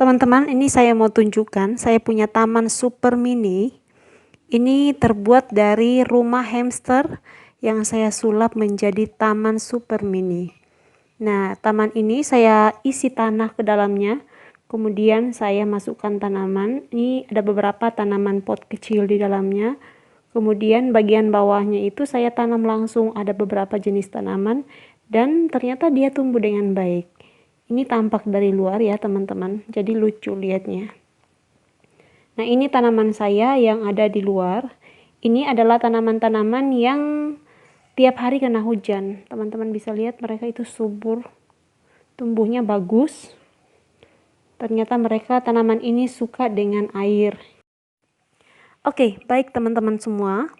Teman-teman, ini saya mau tunjukkan, saya punya taman super mini. Ini terbuat dari rumah hamster yang saya sulap menjadi taman super mini. Nah, taman ini saya isi tanah ke dalamnya. Kemudian saya masukkan tanaman. Ini ada beberapa tanaman pot kecil di dalamnya. Kemudian bagian bawahnya itu saya tanam langsung, ada beberapa jenis tanaman. Dan ternyata dia tumbuh dengan baik. Ini tampak dari luar ya teman-teman, jadi lucu lihatnya. Nah, ini tanaman saya yang ada di luar. Ini adalah tanaman-tanaman yang tiap hari kena hujan. Teman-teman bisa lihat mereka itu subur, tumbuhnya bagus. Ternyata mereka tanaman ini suka dengan air. Oke, baik teman-teman semua.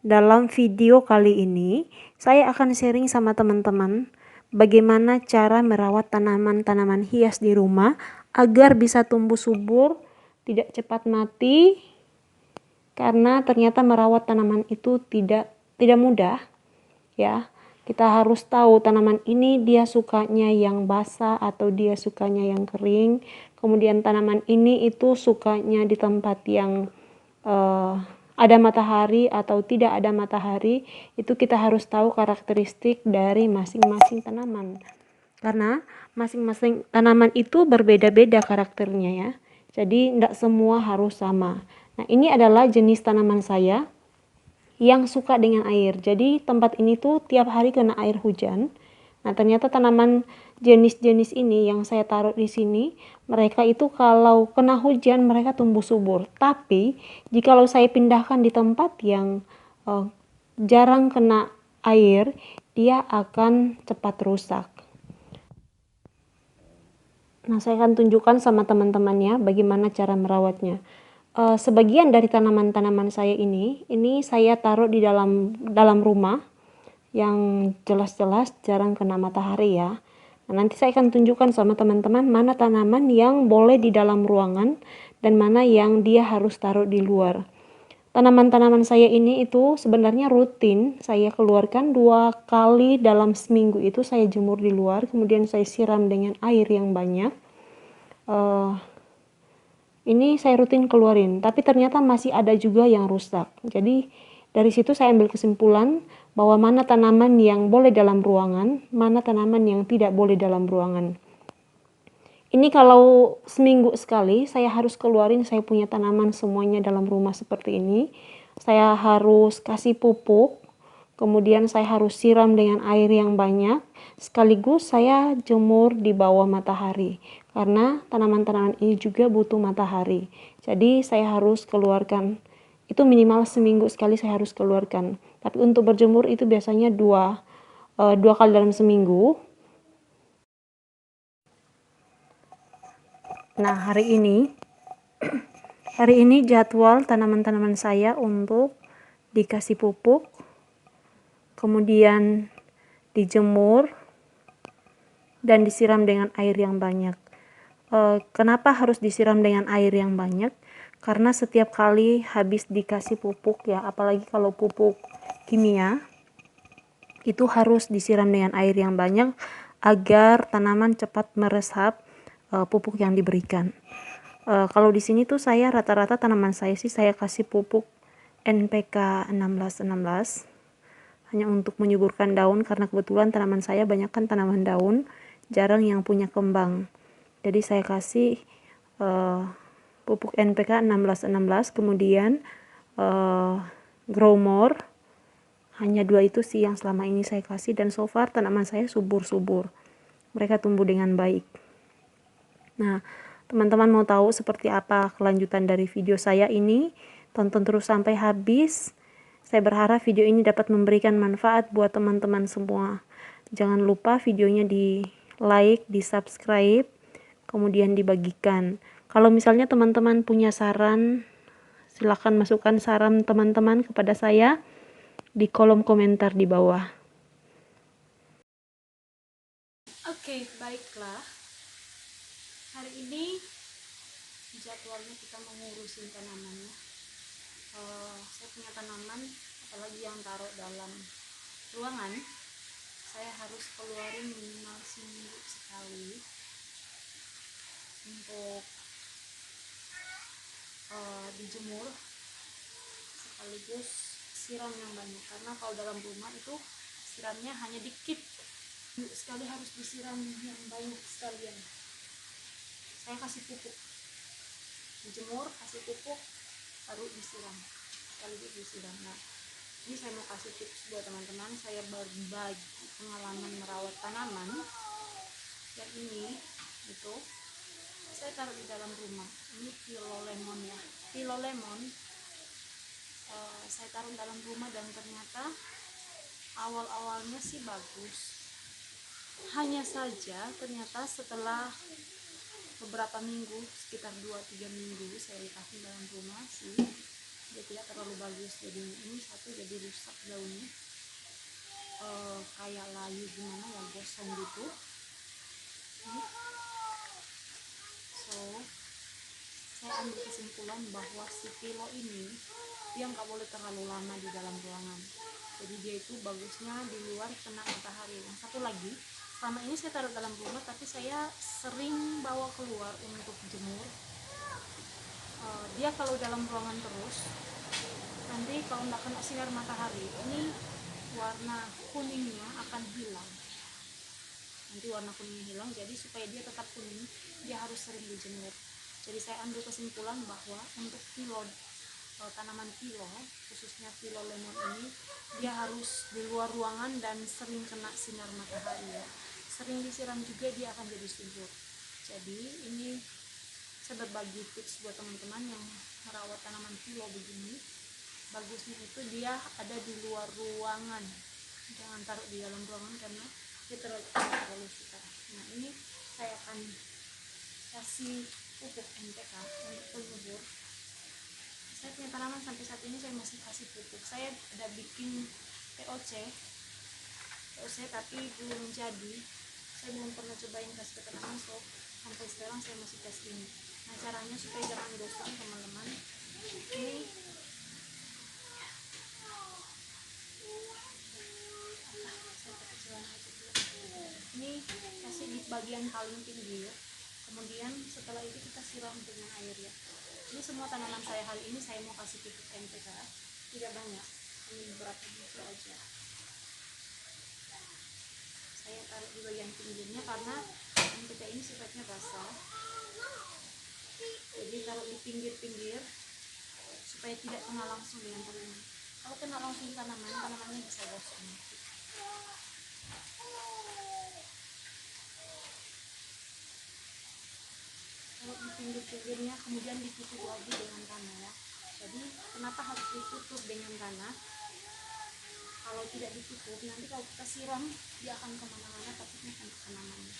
Dalam video kali ini, saya akan sharing sama teman-teman bagaimana cara merawat tanaman-tanaman hias di rumah agar bisa tumbuh subur, tidak cepat mati, karena ternyata merawat tanaman itu tidak mudah ya. Kita harus tahu tanaman ini dia sukanya yang basah atau dia sukanya yang kering. Kemudian tanaman ini itu sukanya di tempat yang ada matahari atau tidak ada matahari. Itu kita harus tahu karakteristik dari masing-masing tanaman, karena masing-masing tanaman itu berbeda-beda karakternya ya. Jadi tidak semua harus sama. Nah, ini adalah jenis tanaman saya yang suka dengan air. Jadi tempat ini tuh tiap hari kena air hujan. Nah, ternyata tanaman jenis-jenis ini yang saya taruh di sini, mereka itu kalau kena hujan mereka tumbuh subur. Tapi jikalau saya pindahkan di tempat yang jarang kena air, dia akan cepat rusak. Nah, saya akan tunjukkan sama teman-temannya bagaimana cara merawatnya. Sebagian dari tanaman-tanaman saya ini saya taruh di dalam rumah yang jelas-jelas jarang kena matahari ya. Nah, nanti saya akan tunjukkan sama teman-teman mana tanaman yang boleh di dalam ruangan dan mana yang dia harus taruh di luar. Tanaman-tanaman saya ini itu sebenarnya rutin saya keluarkan 2 kali dalam seminggu, itu saya jemur di luar, kemudian saya siram dengan air yang banyak. Ini saya rutin keluarin, tapi ternyata masih ada juga yang rusak. Jadi dari situ saya ambil kesimpulan bahwa mana tanaman yang boleh dalam ruangan, mana tanaman yang tidak boleh dalam ruangan. Ini kalau seminggu sekali saya harus keluarin saya punya tanaman semuanya dalam rumah seperti ini. Saya harus kasih pupuk, kemudian saya harus siram dengan air yang banyak, sekaligus saya jemur di bawah matahari. Karena tanaman-tanaman ini juga butuh matahari. Jadi saya harus keluarkan, itu minimal seminggu sekali saya harus keluarkan. Tapi untuk berjemur itu biasanya dua kali dalam seminggu. Nah, hari ini jadwal tanaman-tanaman saya untuk dikasih pupuk, kemudian dijemur, dan disiram dengan air yang banyak. Kenapa harus disiram dengan air yang banyak? Karena setiap kali habis dikasih pupuk ya, apalagi kalau pupuk kimia, itu harus disiram dengan air yang banyak agar tanaman cepat meresap pupuk yang diberikan. Kalau di sini tuh saya rata-rata tanaman saya sih saya kasih pupuk NPK 1616 hanya untuk menyuburkan daun, karena kebetulan tanaman saya banyak kan tanaman daun, jarang yang punya kembang. Jadi saya kasih pupuk NPK 1616, kemudian Grow More. Hanya 2 itu sih yang selama ini saya kasih, dan so far tanaman saya subur-subur. Mereka tumbuh dengan baik. Nah, teman-teman mau tahu seperti apa kelanjutan dari video saya ini? Tonton terus sampai habis. Saya berharap video ini dapat memberikan manfaat buat teman-teman semua. Jangan lupa videonya di like, di subscribe, kemudian dibagikan. Kalau misalnya teman-teman punya saran, silakan masukkan saran teman-teman kepada saya di kolom komentar di bawah. Oke, baiklah. Hari ini jadwalnya kita mengurusin tanamannya. Saya punya tanaman, apalagi yang taruh dalam ruangan, saya harus keluarin minimal seminggu sekali untuk dijemur sekaligus siram yang banyak, karena kalau dalam rumah itu siramnya hanya dikit, sekali harus disiram yang banyak sekalian. Saya kasih pupuk, dijemur, kasih pupuk, baru disiram, sekaligus disiram. Nah, ini saya mau kasih tips buat teman-teman. Saya berbagi pengalaman merawat tanaman yang ini itu saya taruh di dalam rumah. Ini philo lemon ya, philo lemon. Saya taruh dalam rumah dan ternyata awal-awalnya sih bagus, hanya saja ternyata setelah beberapa minggu, sekitar 2-3 minggu saya letakkan dalam rumah sih, dia tidak terlalu bagus. Jadi ini satu jadi rusak daunnya, kayak layu gimana ya, gosong gitu. So saya ambil kesimpulan bahwa si philo ini dia nggak boleh terlalu lama di dalam ruangan, jadi dia itu bagusnya di luar kena matahari. Yang satu lagi, selama ini saya taruh dalam rumah tapi saya sering bawa keluar untuk jemur. Dia kalau dalam ruangan terus, nanti kalau nggak kena sinar matahari ini warna kuningnya akan hilang. Nanti warna kuningnya hilang, jadi supaya dia tetap kuning dia harus sering dijemur. Jadi saya ambil kesimpulan bahwa untuk philo, tanaman philo, khususnya philo lemon ini, dia harus di luar ruangan dan sering kena sinar matahari ya. Sering disiram juga dia akan jadi subur. Jadi ini saya berbagi tips buat teman-teman yang merawat tanaman philo begini. Bagusnya itu dia ada di luar ruangan, jangan taruh di dalam ruangan karena dia terlalu suka. Nah, ini saya akan kasih pupuk NPK untuk penyubur. Saya punya tanaman sampai saat ini saya masih kasih pupuk. Saya ada bikin POC tapi belum jadi. Saya belum pernah cobain kasih ke tanaman, so sampai sekarang saya masih tes ini. Nah, caranya supaya jangan gosong teman-teman, ini kasih di bagian paling pinggir, kemudian setelah itu kita siram dengan air ya. Ini semua tanaman saya hari ini saya mau kasih pupuk NPK, tidak banyak, ini beberapa biji aja. Saya taruh di bagian pinggirnya karena NPK ini sifatnya basah, jadi taruh di pinggir-pinggir supaya tidak kena langsung dengan tanaman. Kalau kena langsung tanamannya bisa gosong. Kalau di pinggir-pinggirnya kemudian ditutup lagi dengan tanah ya. Jadi kenapa harus ditutup dengan tanah? Kalau tidak ditutup, nanti kalau kita siram dia akan kemana-mana, takutnya kena tanamannya.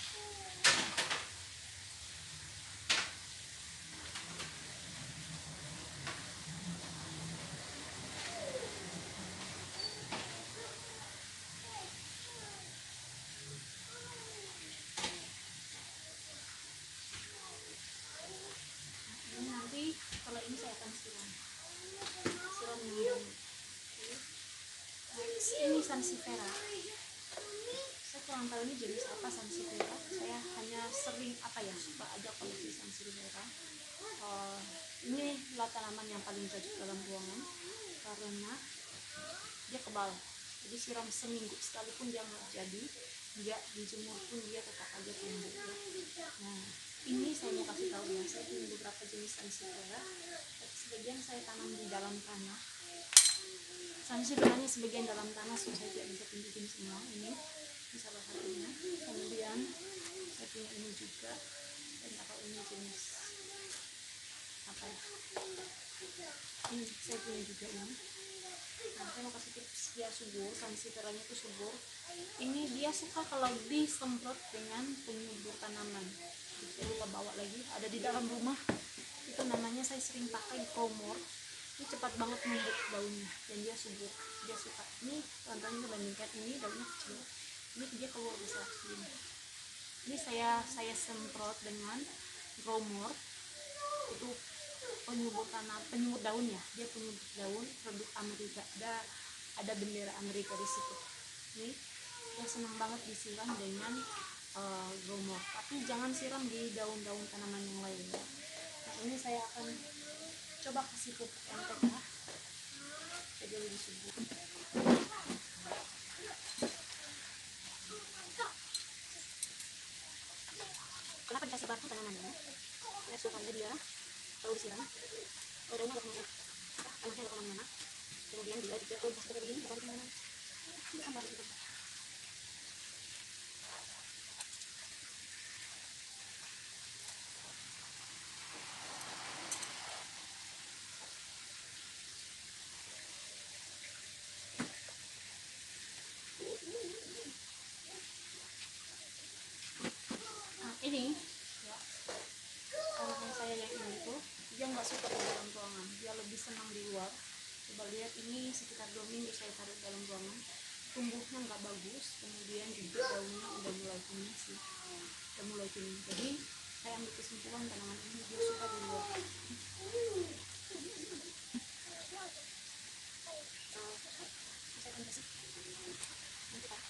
Ini nanti kalau ini saya akan siram yang ini sansevieria. Saya kurang tahu ini jenis apa sansevieria. Saya hanya sering suka aja koleksi sansevieria. Ini adalah tanaman yang paling cocok dalam ruangan karena dia kebal. Jadi siram seminggu sekalipun dia nggak jadi, dia dijemur pun dia tetap aja tumbuh ya. Nah, ini saya mau kasih tahu ya, saya punya beberapa jenis sansevieria, tapi sebagian saya tanam di dalam tanah. Sansevieria sebagian dalam tanah, so saya tidak bisa tunjukin semua. Ini salah satunya. Kemudian saya punya ini juga, dan kalau ini jenis apa ya? Ini saya punya juga ini. Nah, saya mau kasih tips dia subur, sansevieria itu subur. Ini dia suka kalau disemprot dengan penyubur tanaman. Saya lupa bawa lagi, ada di dalam rumah. Itu namanya saya sering pakai Growmore. Ini cepat banget numbuk daunnya dan dia subur, dia suka. Ini contohnya dibandingkan ini daunnya kecil, ini dia keluar besar segini. Ini saya semprot dengan Growmore, itu penyubur tanah, penyubur daun ya, dia penyubur daun produk Amerika, ada bendera Amerika di situ. Ini dia senang banget disiram dengan Growmore, tapi jangan siram di daun-daun tanaman yang lain ya. Nah, ini saya akan coba kasih pupuk NPK jadi lebih subur. Kenapa dikasih batu tanamannya? Ya supaya dia tahu disiram. Kalau daunnya nggak kemana, tanahnya nggak kemana-mana. Kemudian dia juga kalau dikasih begini nggak kemana-mana. Sambar gitu. Nah, ini ya, tanaman saya yang ini tuh dia nggak suka di dalam ruangan, dia lebih senang di luar. Coba lihat, ini sekitar 2 minggu saya taruh dalam ruangan, tumbuhnya nggak bagus, kemudian juga daunnya udah mulai kuning sih, udah mulai kuning. Jadi saya ambil kesimpulan tanaman ini dia suka di luar. Saya akan kasih nanti Pak.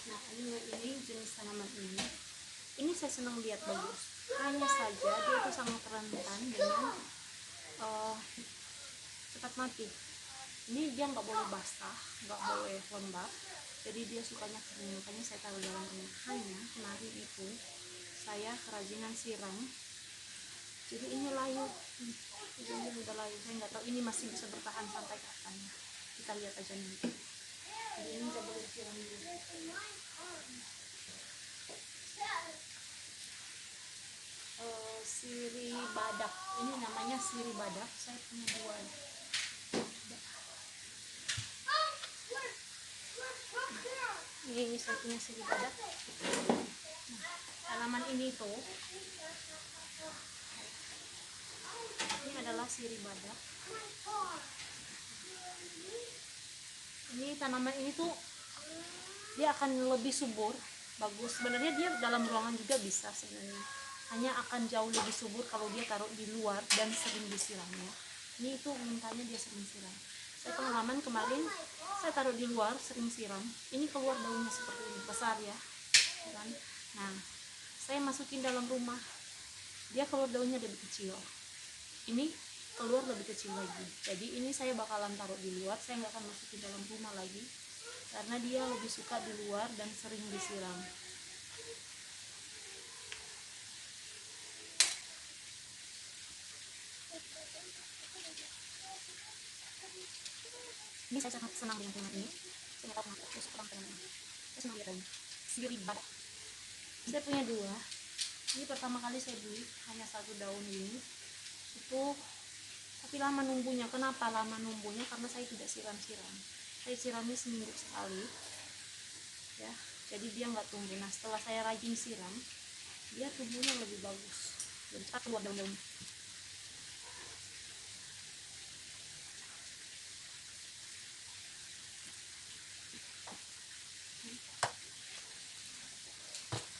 Nah, ini jenis tanaman ini saya senang lihat bagus. Hanya saja dia itu sangat rentan dengan cepat mati. Ini dia nggak boleh basah, nggak boleh lembab, jadi dia sukanya kering, makanya saya taruh dalam rumah. Hanya kemarin itu saya kerajinan siram, jadi ini layu, ini udah layu. Saya nggak tahu ini masih bisa bertahan sampai kapan, kita lihat aja nanti. Jadi ini saya boleh siram dulu. Siri badak, ini namanya siri badak, saya punya 2. Ini saya punya siri badak. Nah, tanaman ini tuh, ini adalah siri badak. Ini tanaman ini tuh dia akan lebih subur, bagus. Sebenarnya dia dalam ruangan juga bisa sebenarnya, hanya akan jauh lebih subur kalau dia taruh di luar dan sering disiramnya. Ini itu mintanya dia sering siram. Saya pengalaman kemarin saya taruh di luar sering siram, ini keluar daunnya seperti ini, besar ya kan. Nah, saya masukin dalam rumah, dia keluar daunnya lebih kecil, ini keluar lebih kecil lagi. Jadi ini saya bakalan taruh di luar, saya nggak akan masukin dalam rumah lagi karena dia lebih suka di luar dan sering disiram. Ini saya sangat senang dengan tanaman ini. Saya nggak tahu kenapa, saya suka banget tanaman ini. Saya senang lihat daunnya. Sirih badak. Saya punya 2. Ini pertama kali saya beli hanya 1 daun ini. Itu tapi lama numbuhnya. Kenapa lama numbuhnya? Karena saya tidak siram-siram. Saya siramnya seminggu sekali. Ya, jadi dia nggak tumbuh. Nah, setelah saya rajin siram, dia tumbuhnya lebih bagus. Dan cepat keluar daun-daun.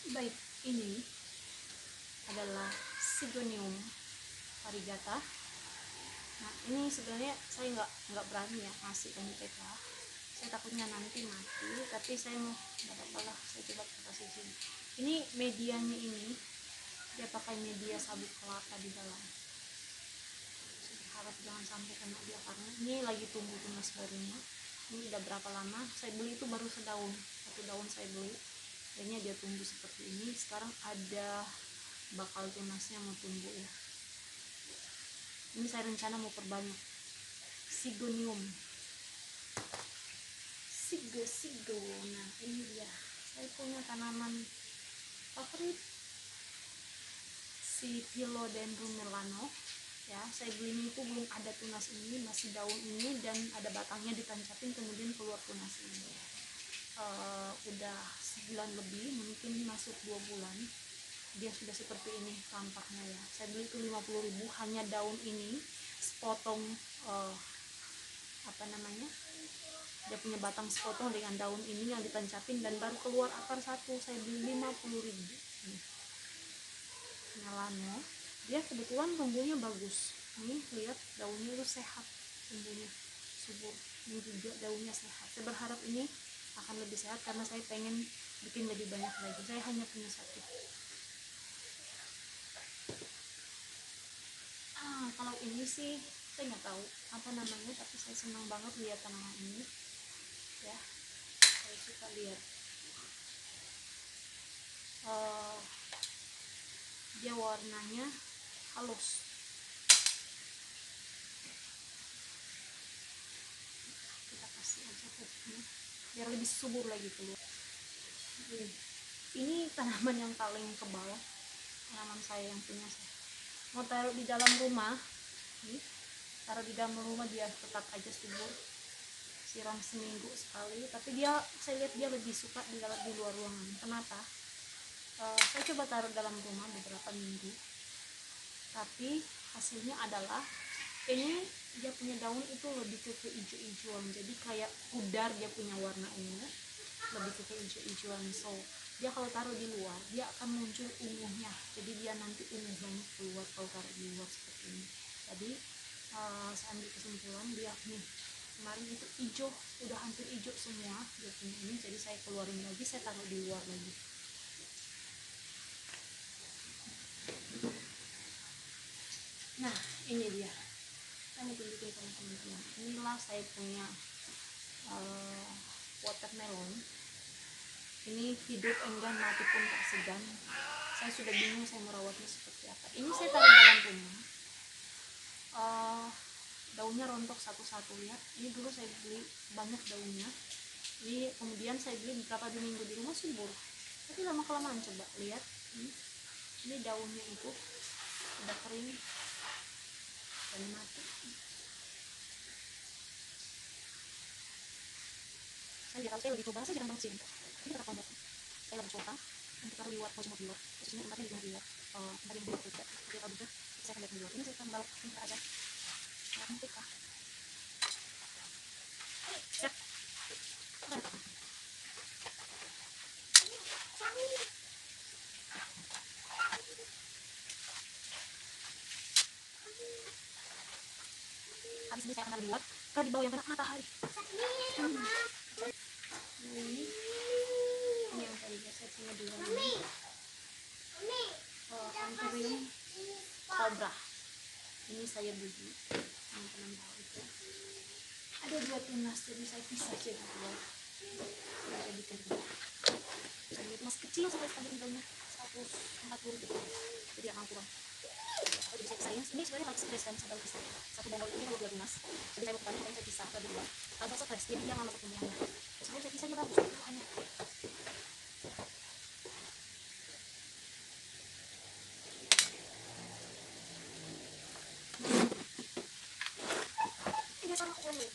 Baik, ini adalah Sigonium variegata. Nah, ini sebenarnya saya nggak berani ya ngasih NPK, saya takutnya nanti mati, tapi saya mau nggak apa-apa lah, saya coba kasih sini. Ini medianya ini dia pakai media sabut kelapa di dalam. Saya harap jangan sampai kena dia karena ini lagi tumbuh tunas barunya. Ini udah berapa lama saya beli, itu baru 1 daun saya beli, akhirnya dia tumbuh seperti ini. Sekarang ada bakal tunasnya mau tumbuh ya. Ini saya rencana mau perbanyak. Sigonium, sigo. Nah, ini dia, saya punya tanaman favorit, si Philodendron melano ya. Saya belinya itu belum ada tunas ini, masih daun ini dan ada batangnya ditancapin kemudian keluar tunas ini. udah sebulan lebih, mungkin masuk 2 bulan, dia sudah seperti ini tampaknya ya. Saya beli itu 50.000 hanya daun ini sepotong, apa namanya, dia punya batang sepotong dengan daun ini yang ditancapin, dan baru keluar akar satu. Saya beli 50.000. Melano, dia kebetulan tumbuhnya bagus. Nih lihat, daunnya itu sehat, tumbuhnya subur. Ini juga daunnya sehat. Saya berharap ini akan lebih sehat karena saya pengen bikin lebih banyak lagi. Saya hanya punya satu. Kalau ini sih saya nggak tahu apa namanya, tapi saya senang banget lihat tanaman ini ya. Saya suka lihat dia warnanya halus. Kita kasih aja pupuknya biar lebih subur lagi keluar. Ini tanaman yang paling kebal, tanaman saya yang punya saya. Mau taruh di dalam rumah, nih, taruh di dalam rumah dia tetap aja subur. Siram seminggu sekali, tapi dia, saya lihat dia lebih suka di luar ruangan. Kenapa? Saya coba taruh dalam rumah beberapa minggu, tapi hasilnya adalah ini dia punya daun itu lebih ke keijo-ijoan, jadi kayak pudar, dia punya warna ini lebih ke keijo-ijoan. So dia kalau taruh di luar dia akan muncul ungunya, jadi dia nanti ungu banyak keluar kalau taruh di luar seperti ini. Jadi saya ambil kesimpulan, dia nih kemarin itu hijau, udah hampir hijau semua dia punya ini, jadi saya keluarin lagi, saya taruh di luar lagi. Nah ini dia, saya mau tunjukin sama teman-teman. Inilah saya punya watermelon. Ini hidup enggan mati pun tak segan. Saya sudah bingung saya merawatnya seperti apa. Ini saya taruh dalam rumah, daunnya rontok satu-satu. Lihat, ini dulu saya beli banyak daunnya, ini kemudian saya beli beberapa minggu di rumah subur, tapi lama kelamaan coba lihat, ini daunnya itu udah kering dan mati. Saya lebih coba, saya jarang banget sini, ini tetap pondok. Saya lagi coba untuk taruh di luar, mau cuma di luar, terus ini tempatnya di luar, tempat yang di luar juga, dia tahu juga, saya akan lihat di luar. Ini saya tambal pintar aja, nggak mungkin kah? Siap. Habis ini saya akan taruh di luar, kalau di bawah yang kena matahari. Ini yang tadi saya punya dua ini, anthurium cobra. Ini saya beli, teman-teman tahu itu ada 2 tunas, jadi saya pisah jadi 2, saya jadikan 2. Saya lihat masih kecil sampai harganya 140 gitu, jadi akan kurang. Jadi saya pisahin, ini sebenarnya lagi stres kan, sedang pisah satu bongol ini kalau 2 tunas, jadi saya mau kembali, saya pisah ke 2. Kalau stres dia nggak lama pertumbuhannya, sebenarnya saya pisahnya bagus pertumbuhannya. Ini sama kuning.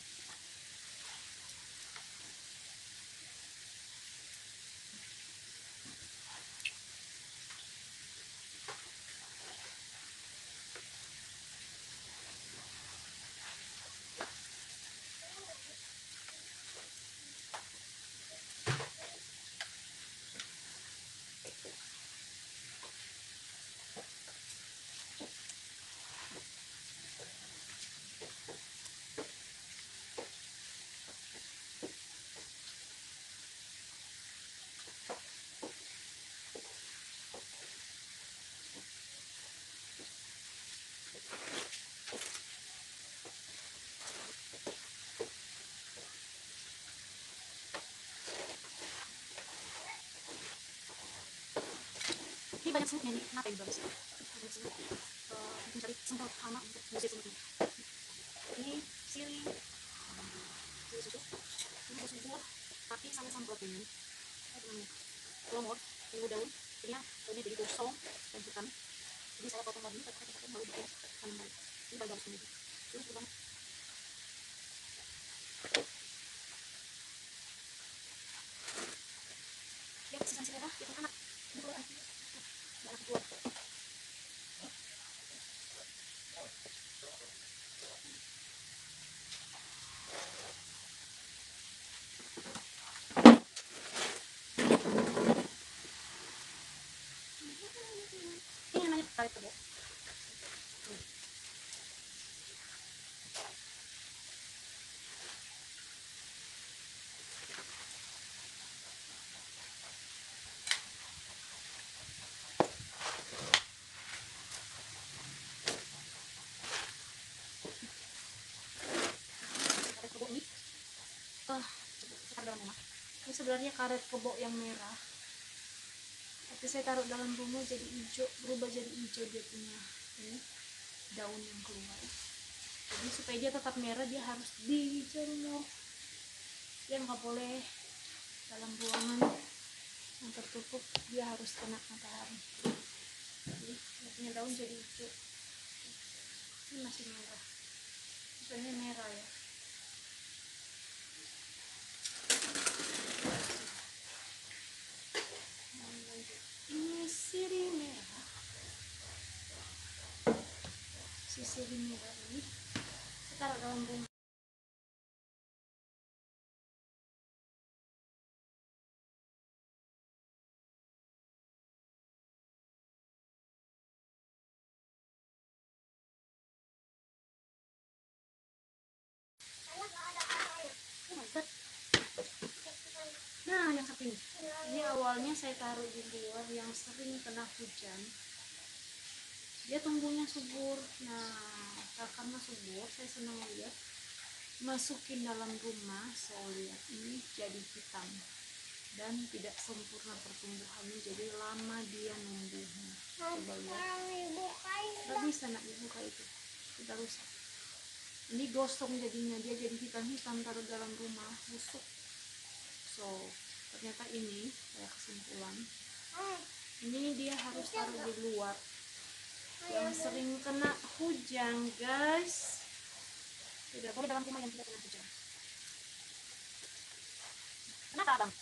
Ini banyak semutnya nih, kenapa ini bagus? Banyak semut, mencari semprot hama untuk mengusir semutnya. Ini sirih, sirih susu, ini susu buah, tapi sama semprot ini. Kelomor, ini daun, ini jadi gosong dan hitam. Jadi saya potong lagi, tapi saya mau bikin tanam baru. Ini baru bagus ini. Terus juga Ini namanya karet kebo. Karet kebo ini sekitar dalam rumah. Ini sebenarnya karet kebo yang merah, tapi saya taruh dalam rumah jadi hijau, berubah jadi hijau dia punya ini daun yang keluar. Jadi supaya dia tetap merah dia harus dijemur. Dia nggak boleh dalam ruangan yang tertutup, dia harus kena matahari. Jadi dia punya daun jadi hijau. Ini masih merah, sebenarnya merah ya. Ini sirih merah. Si sirih merah ini saya taruh dalam rumah. Oh my god. Nah, yang satu ini awalnya saya taruh di luar yang sering kena hujan. Dia tumbuhnya subur. Nah, karena subur, saya senang lihat. Masukin dalam rumah, saya lihat ini jadi hitam dan tidak sempurna pertumbuhannya, jadi lama dia numbuhnya. Coba lihat. Gak bisa nak dibuka itu, sudah rusak. Ini gosong jadinya, dia jadi hitam-hitam taruh dalam rumah, busuk. So, ternyata ini kayak kesimpulan. Ini dia harus taruh di luar yang sering kena hujan, guys. Tidak boleh dalam rumah yang tidak kena hujan. Kenapa bang?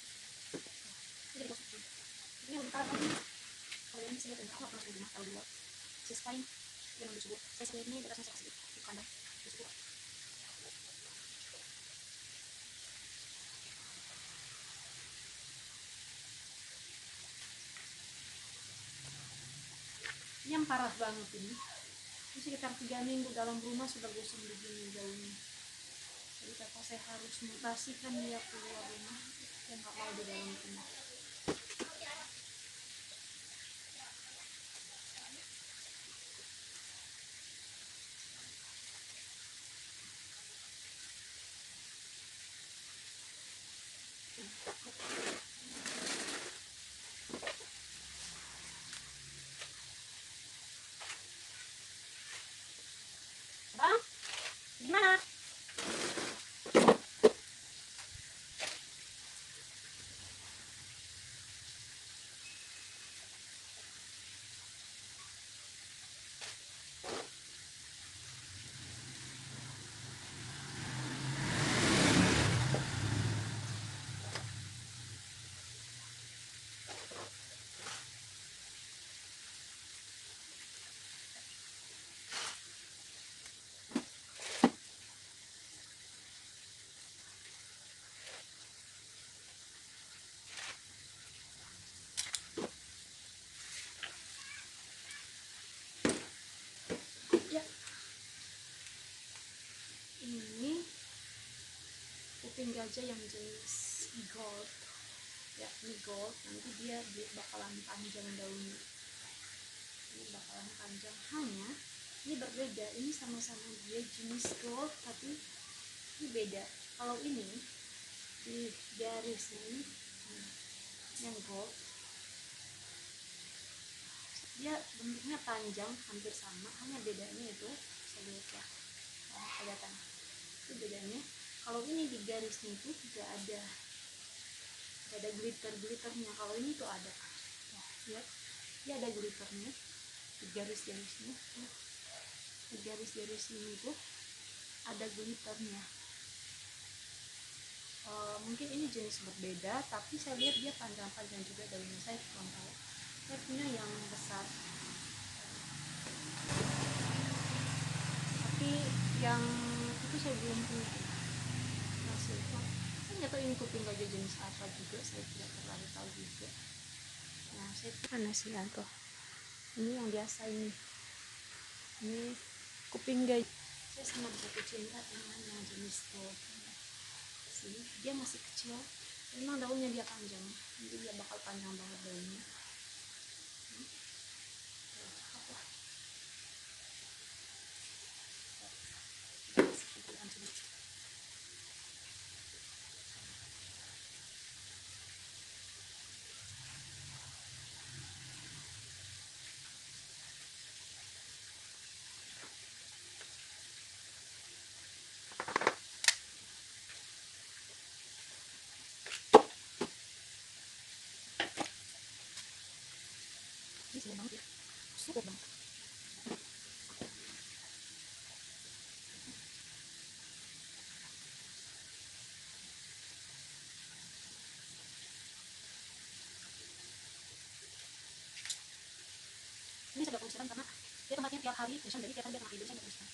Ini digosok. Ini udah taruh lagi. Kalau ini saya tidak pernah di rumah taruh di luar. Saya sukain yang disebut. Saya sendiri ini betasnya saya kasih di kandang. Disebut. Ini yang parah banget ini. Ini sekitar 3 minggu dalam rumah sudah gosong begini daunnya. Jadi kakak saya harus mutasikan dia keluar rumah. Dia nggak mau di dalam rumah. Bang, gimana? Ya, ini kuping gajah yang jenis gold. Ya, ini gold. Nanti dia bakalan panjang daunnya. Ini bakalan panjang, hanya ini berbeda. Ini sama-sama dia jenis gold, tapi ini beda. Kalau ini di garis ini yang gold, dia bentuknya panjang hampir sama, hanya bedanya itu saya lihat ya, kelihatan itu bedanya. Kalau ini di garisnya itu tidak ada glitternya. Kalau ini tuh ada, nah, lihat dia ada glitternya di garis-garisnya. Di garis-garis ini tuh ada glitternya. Mungkin ini jenis berbeda, tapi saya lihat dia panjang-panjang juga daunnya. Saya kurang tahu, saya punya yang besar, tapi yang itu saya belum punya hasil. Saya nggak tahu ini kuping gajah jenis apa juga, saya tidak terlalu tahu juga. Nah, saya mana sih Anto? Ini yang biasa ini kuping gajah. Saya sangat jatuh cinta dengan yang jenis tuh. Sini dia masih kecil, memang daunnya dia panjang, nanti dia bakal panjang banget daunnya. Ini sedang banget ya, super banget. Ini saya gak perlu siram karena dia tempatnya tiap hari terusan, jadi tiap hari dia kena tidur, saya gak perlu siram.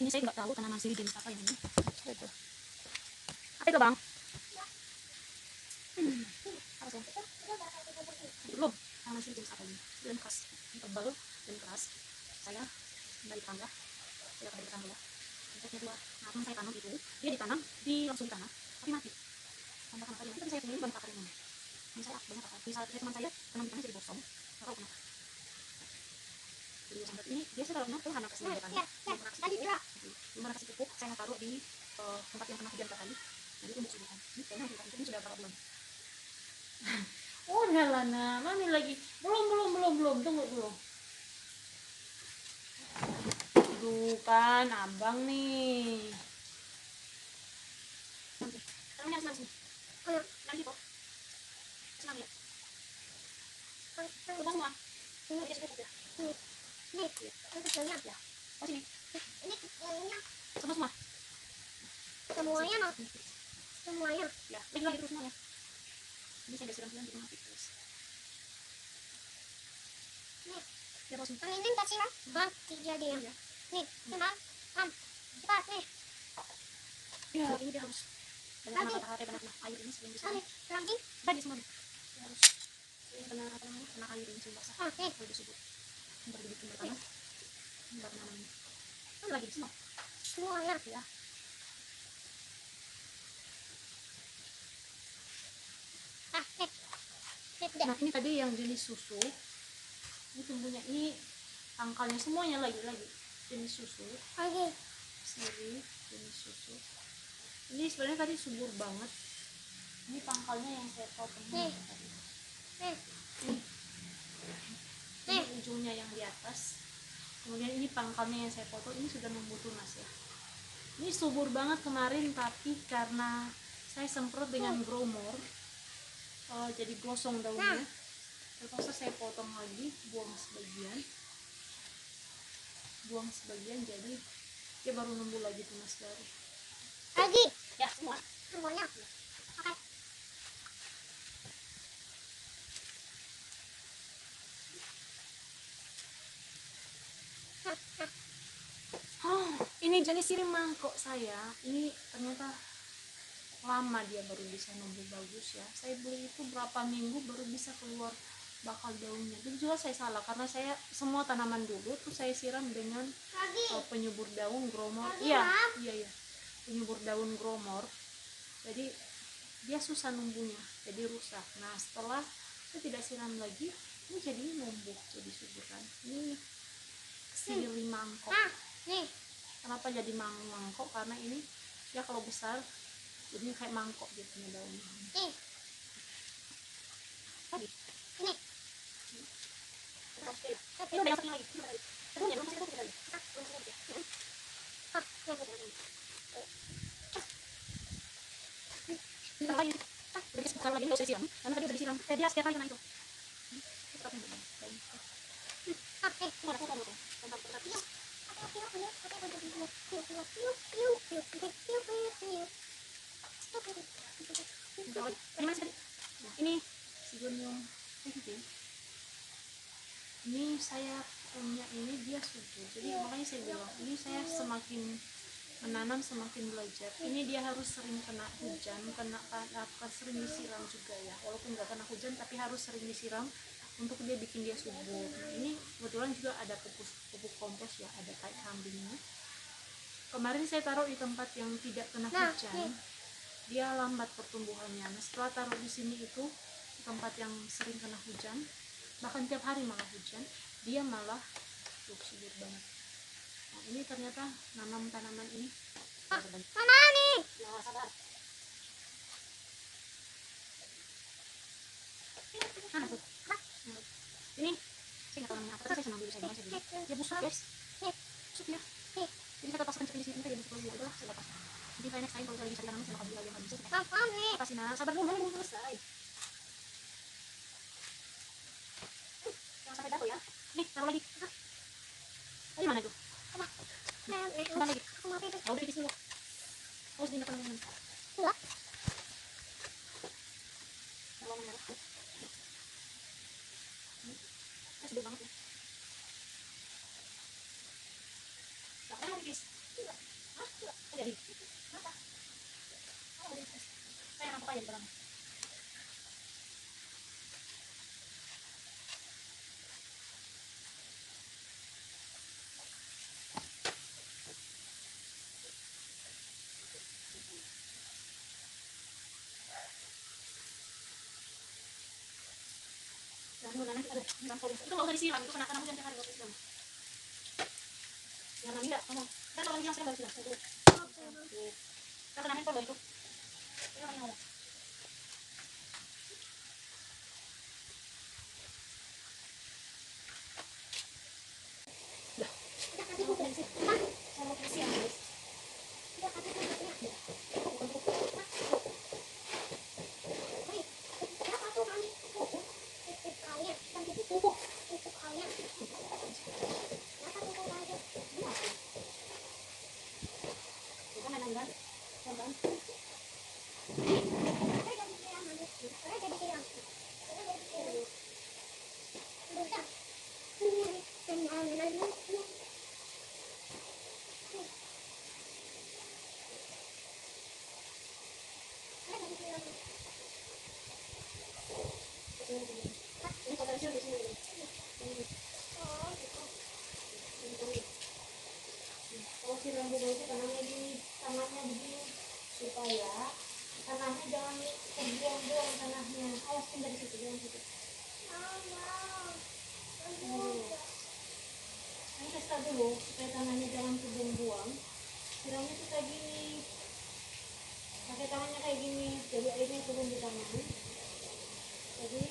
Ini saya nggak tahu tanaman siri jenis apa yang ini. Apa itu bang? Apa sih? Belum. Tanaman siri jenis apa ini? Dan keras, tebal dan keras. Saya dari tangga, saya dari tangga ya. Saya dua, nah teman saya tanam itu, dia ditanam, langsung ditanam, tapi mati. Tanpa tanaman itu saya punya banyak akar ini. Ini saya banyak akar. Misal teman saya tanam di tanah jadi bosong, taruh kenapa? Jadi sampai ini dia sebenarnya tuh anak kesini depannya. Gimana kasih pupuk? Saya taruh di tempat yang pernah hujan kali. Jadi tumbuh subuhan. Ini kayaknya ini sudah berapa bulan? Oh, Helana, mana lagi? Belum. Tunggu dulu. Aduh, kan abang nih. Tangannya harus sini. Lagi kok. Senang ya. Lubang semua. Ini dia sudah ya. Ini kecilnya ya. Oh sini. Ini semua. Semuanya no. Semuanya. Ya, lagi terus semuanya. Ini saya siram-siram di mati terus. Nih, ya bos. Ini kasih lah. Bang, jadi ya. Nih, teman. Cepat nih. Ya, ini dia harus banyak matahari, banyak air ini sebelum bisa. Lagi. Bagi semua. Ya, harus ini kena air ini sebelum basah. Oke. Kalau disebut. Baru dibikin bertanam. Baru namanya. Kan lagi semua. Semuanya ya. Nah ini tadi yang jenis susu, ini tumbuhnya ini pangkalnya semuanya lagi jenis susu sendiri jenis susu. Ini sebenarnya tadi subur banget. Ini pangkalnya yang saya potong tadi. Ini ujungnya yang di atas. Kemudian ini pangkalnya yang saya potong, ini sudah numbuh tunas ya. Ini subur banget kemarin, tapi karena saya semprot dengan growmor, jadi gosong daunnya. Terpaksa saya potong lagi, buang sebagian, jadi dia baru numbuh lagi tunas baru. Lagi? Ya, semuanya. Oke. Ini jenis sirih mangkok saya. Ini ternyata lama dia baru bisa numbuh bagus ya. Saya beli itu berapa minggu baru bisa keluar bakal daunnya. Itu juga saya salah karena saya semua tanaman dulu tuh saya siram dengan penyubur daun growmor. Iya. Penyubur daun growmor. Jadi dia susah numbuhnya, jadi rusak. Nah setelah saya tidak siram lagi, ini jadi numbuh, jadi subur kan. Ini sirih mangkok. Nih. Kenapa jadi mangkok? Karena ini ya kalau besar jadi kayak mangkok dia punya daunnya. Tadi ini udah yang satunya lagi. Sebelumnya belum masih lagi. Bentar lagi. Bentar lagi nggak usah disiram karena tadi udah disiram. Dia setiap kali kena itu. Ini sigonium ini saya punya ini dia subur, jadi makanya saya bilang ini saya semakin menanam semakin belajar. Ini dia harus sering kena hujan, sering disiram juga ya. Walaupun nggak kena hujan, tapi harus sering disiram untuk dia bikin dia subur. Nah, ini kebetulan juga ada pupuk kompos ya, ada tai kambingnya. Kemarin saya taruh di tempat yang tidak kena hujan, dia lambat pertumbuhannya. Nah, setelah taruh di sini itu tempat yang sering kena hujan, bahkan tiap hari malah hujan, dia malah subur banget. Nah, ini ternyata nanam tanaman ini mana nih? Nah, sabar. Mana tuh? Ini saya nggak tahu namanya apa, tapi saya senang dulu saya dulu. Ya busuk guys, busuk ya. Jadi saya lepaskan di sini, ya busuk lagi. Udahlah, saya lepas. Jadi kayak next time kalau saya bisa tanam, saya bakal jual yang habis. Lepasin, nah sabar dulu, belum selesai. Jangan sampai jatuh ya. Nih, taruh lagi. Tadi mana itu? Apa? Mana lagi? Oh, udah di sini. Oh, sini apa namanya? Enggak. Kalau merah. Sedih banget ya. Gak pernah guys. Hah? Jadi. Kenapa? Oh, saya rampok aja di belakang. Itu nggak usah disiram, itu kena hujan tiap hari nggak usah disiram. Yang enggak, kamu kan kalau yang sering baru siram. Kan kena handphone loh itu. Ini namanya ngomong. Kalau siram juga itu tanamnya di tanahnya begini supaya tanahnya jangan terbuang-buang tanahnya. Awas pindah di situ, jangan situ. Ini kasih tahu dulu supaya tanahnya jangan terbuang-buang. Siramnya tuh kayak gini, pakai tangannya kayak gini, jadi airnya turun di tangan. Jadi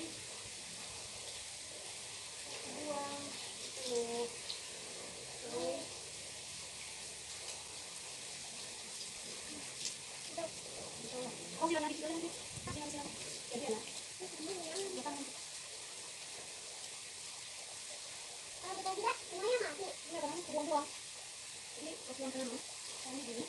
buang tuh. Terus oh siram lagi siram lagi. Siram. Jadi ya. Ya kan. Kalau kita tidak semuanya mati. Iya kan, buang-buang. Jadi pas yang tanam, tanamnya gini.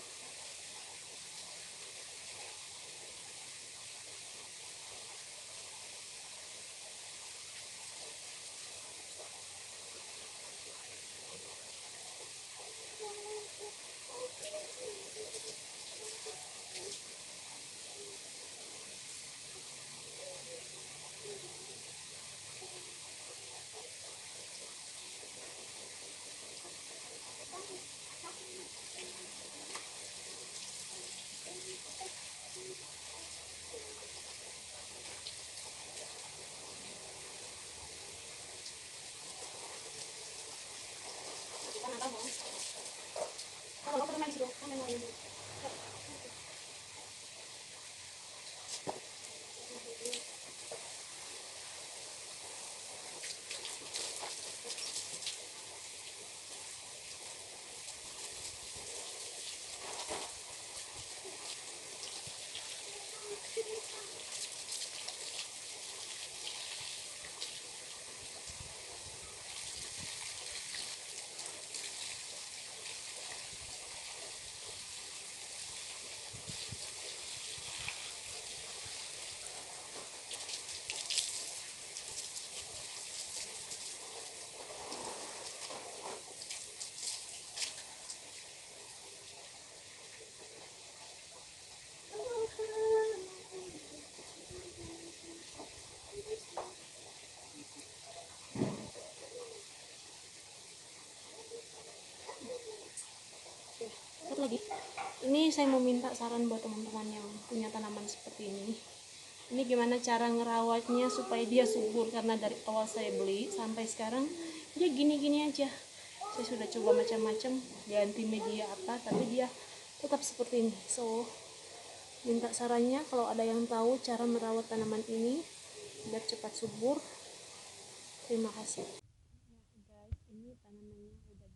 Ini saya mau minta saran buat teman-teman yang punya tanaman seperti ini. Ini gimana cara ngerawatnya supaya dia subur, karena dari awal saya beli sampai sekarang dia gini-gini aja. Saya sudah coba macam-macam, ganti media apa, tapi dia tetap seperti ini. So, minta sarannya kalau ada yang tahu cara merawat tanaman ini biar cepat subur. Terima kasih. Ya guys, ini tanamannya udah